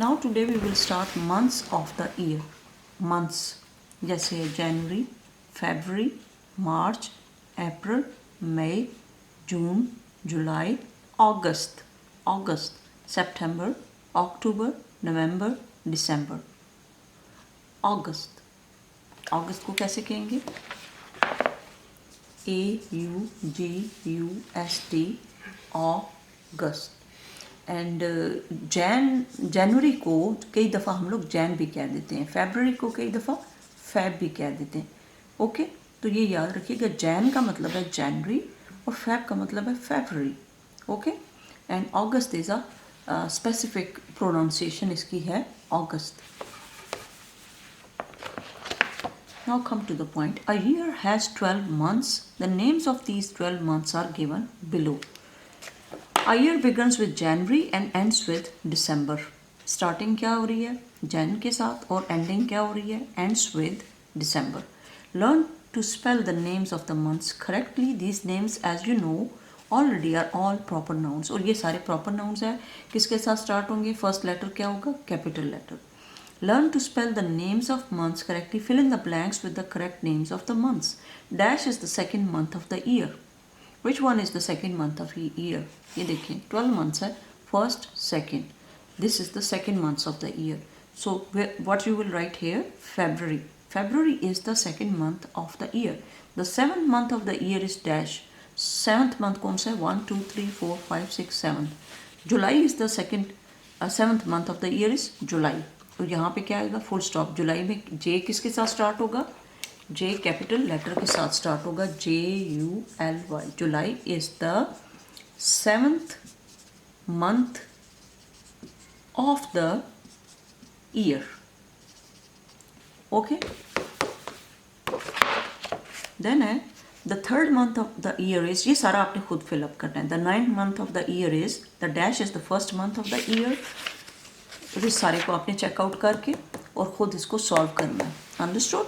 Now today we will start months of the year. Months जैसे जनवरी, फरवरी, मार्च, अप्रैल, मई, जून, जुलाई, अगस्त, सितंबर, अक्टूबर, नवंबर, दिसंबर. अगस्त को कैसे कहेंगे? AUGUST, August. एंड जनवरी को कई दफ़ा हम लोग जैन भी कह देते हैं, फरवरी को कई दफ़ा फेब भी कह देते हैं. ओके, तो ये याद रखिएगा, जैन का मतलब है जनवरी और फेब का मतलब है फरवरी. Okay, and August is a specific pronunciation इसकी है अगस्त. Now come to the point. A year has 12 months. The names of these 12 months are given below. A year begins with January and ends with December. Starting क्या हो रही है? Jan के साथ और ending क्या हो रही है? Ends with December. Learn to spell the names of the months correctly. These names, as you know, already are all proper nouns. और ये सारे proper nouns हैं. किसके साथ start होंगे? First letter क्या होगा? Capital letter. Learn to spell the names of months correctly. Fill in the blanks with the correct names of the months. Dash is the second month of the year. Which one is the second month of year? ये देखिए 12 months है, first, second. This is the second month of the year. So what you will write here? February. February is the second month of the year. The seventh month of the year is dash. Seventh month कौन सा है? 1, 2, 3, 4, 5, 6, 7. July is the seventh month of the year is July. तो यहाँ पे क्या आएगा? Full stop. जुलाई में जे किसके साथ स्टार्ट होगा? जे कैपिटल लेटर के साथ स्टार्ट होगा. JULY. July is the seventh month of the year. Okay, then है the third month of the year is, ये सारा आपने खुद फिलअप करना है. The ninth month of the year is, the dash is the first month of the year. तो इस सारे को आपने चेकआउट करके और ख़ुद इसको सॉल्व करना है. अंडरस्टूड?